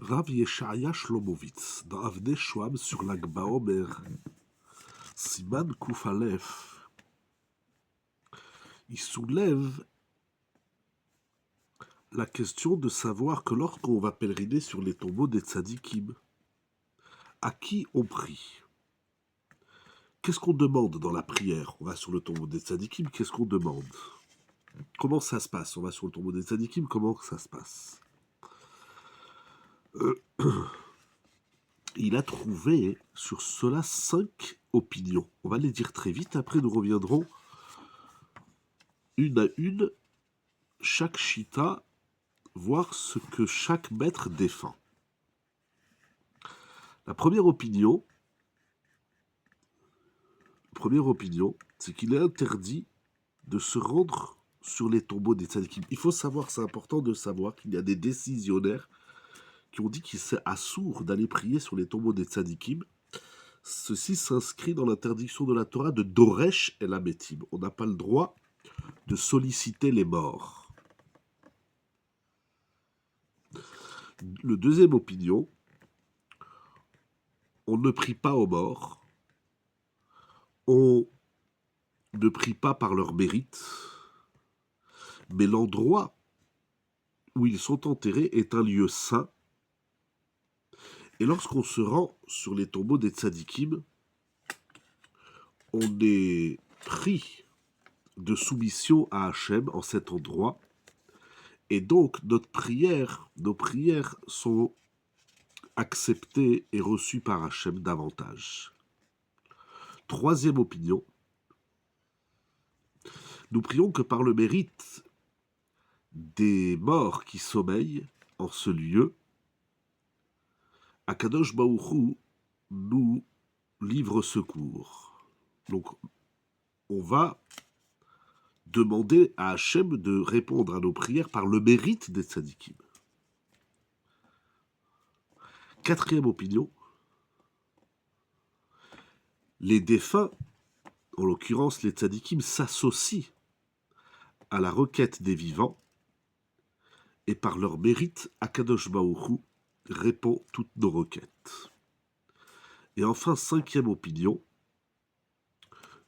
Rav Yeshaya Shlomovitz, dans Avnei Shoam sur Lag Baomer, Siman Kuf Aleph, il soulève la question de savoir que lorsqu'on va pèleriner sur les tombeaux des tzadikim, à qui on prie? Qu'est-ce qu'on demande dans la prière? On va sur le tombeau des tzadikim, qu'est-ce qu'on demande? Comment ça se passe? On va sur le tombeau des tzadikim, comment ça se passe? Il a trouvé sur cela 5 opinions. On va les dire très vite, après nous reviendrons une à une, chaque chita, voir ce que chaque maître défend. La première opinion, c'est qu'il est interdit de se rendre sur les tombeaux des tzadikim. Il faut savoir, c'est important de savoir qu'il y a des décisionnaires qui ont dit qu'il c'est assourd d'aller prier sur les tombeaux des tzadikim. Ceci s'inscrit dans l'interdiction de la Torah de Doresh el Ametim. On n'a pas le droit de solliciter les morts. Le deuxième opinion, on ne prie pas aux morts, on ne prie pas par leur mérite, mais l'endroit où ils sont enterrés est un lieu saint. Et lorsqu'on se rend sur les tombeaux des tzadikim, on est pris de soumission à Hachem en cet endroit. Et donc, nos prières sont acceptées et reçues par Hachem davantage. Troisième opinion, nous prions que par le mérite des morts qui sommeillent en ce lieu, Akadosh Baruch Hu nous livre secours. Donc, on va demander à Hachem de répondre à nos prières par le mérite des tzadikim. Quatrième opinion, les défunts, en l'occurrence les tzadikim, s'associent à la requête des vivants et par leur mérite, Akadosh Baruch Hu répond toutes nos requêtes. Et enfin, cinquième opinion,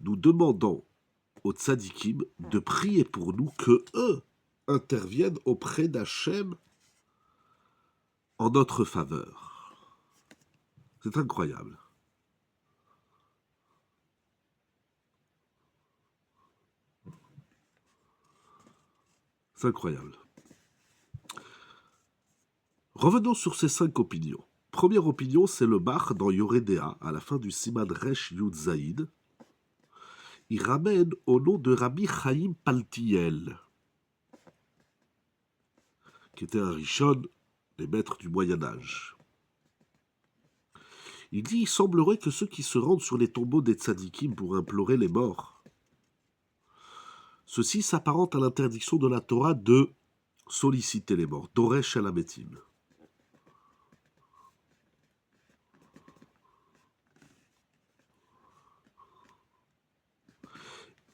nous demandons aux tzadikim de prier pour nous que eux interviennent auprès d'Hachem en notre faveur. C'est incroyable. C'est incroyable. Revenons sur ces 5 opinions. Première opinion, c'est le Bach dans Yoredea, à la fin du Siman Resh Yud Zaïd. Il ramène au nom de Rabbi Chaim Paltiel, qui était un Rishon, les maîtres du Moyen-Âge. Il dit, il semblerait que ceux qui se rendent sur les tombeaux des tzadikim pour implorer les morts, ceci s'apparente à l'interdiction de la Torah de solliciter les morts, Doresh el Ametim.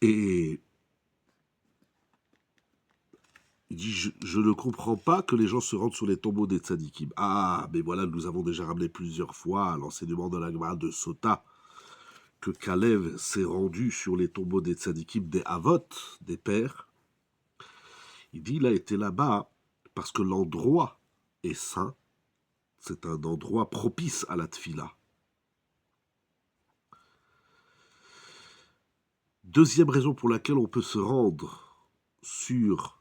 Et il dit, je ne comprends pas que les gens se rendent sur les tombeaux des tzadikim. Ah, mais voilà, nous avons déjà ramené plusieurs fois à l'enseignement de la Gemara de Sota que Kalev s'est rendu sur les tombeaux des tzadikim, des Avot, des pères. Il dit, il a été là-bas parce que l'endroit est saint. C'est un endroit propice à la tfila. Deuxième raison pour laquelle on peut se rendre sur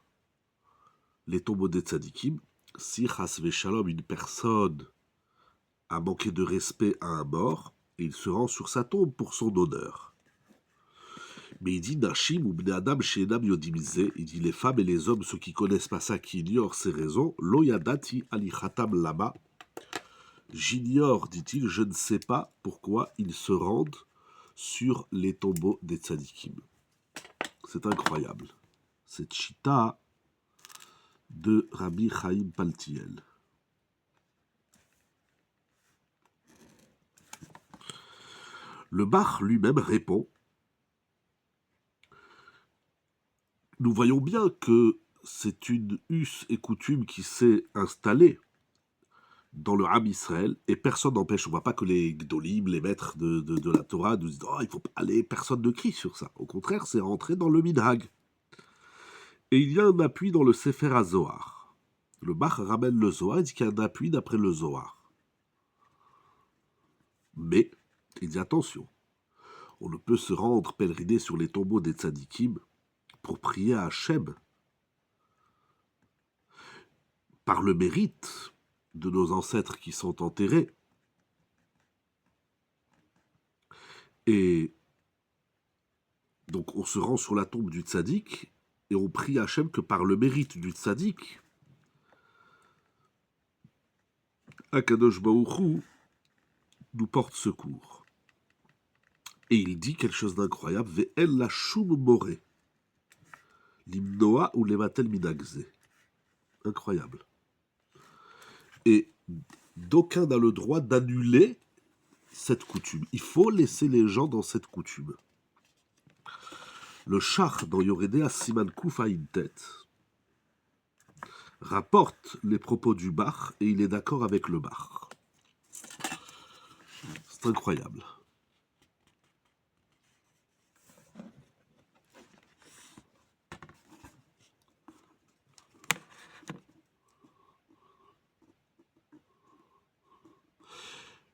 les tombeaux des tzadikim, si chas v'shalom, une personne a manqué de respect à un mort, et il se rend sur sa tombe pour son honneur. Mais il dit Nashim ou Bne Adam She'enam Yodimize, il dit les femmes et les hommes, ceux qui connaissent pas ça, qui ignorent ces raisons, Lo Yadati Alichatam Lama. J'ignore, dit-il, je ne sais pas pourquoi ils se rendent sur les tombeaux des tzadikim. C'est incroyable. Cette chita de Rabbi Chaim Paltiel. Le Bach lui-même répond. Nous voyons bien que c'est une us et coutume qui s'est installée dans le Ham Israël, et personne n'empêche. On ne voit pas que les Gdolim, les maîtres de la Torah, nous disent « Oh, il faut pas aller », personne ne crie sur ça. Au contraire, c'est rentré dans le Minhag. Et il y a un appui dans le Sefer HaZohar. Le Bach ramène le Zohar, il dit qu'il y a un appui d'après le Zohar. Mais, il dit attention, on ne peut se rendre pèleriner sur les tombeaux des tzadikim pour prier à Hachem par le mérite de nos ancêtres qui sont enterrés. Et donc on se rend sur la tombe du tzaddik et on prie Hachem que par le mérite du tzaddik, Akadosh Baruch Hu nous porte secours. Et il dit quelque chose d'incroyable, Ve'el la shum more, l'imnoa ou levatel minagze. Incroyable. Et d'aucun n'a le droit d'annuler cette coutume. Il faut laisser les gens dans cette coutume. Le Shach dans Yoredea Siman Kuf Aïn-Tet rapporte les propos du Bach et il est d'accord avec le Bach. C'est incroyable.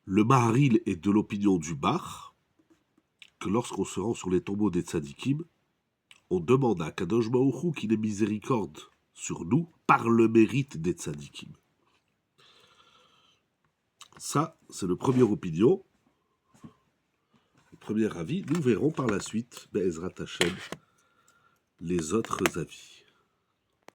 Le Maharil est de l'opinion du Bach que lorsqu'on se rend sur les tombeaux des tzadikim, on demande à Kadosh Baruch Hu qu'il ait miséricorde sur nous par le mérite des tzadikim. Ça, c'est le premier opinion, le premier avis. Nous verrons par la suite, Be'ezrat Hashem, les autres avis.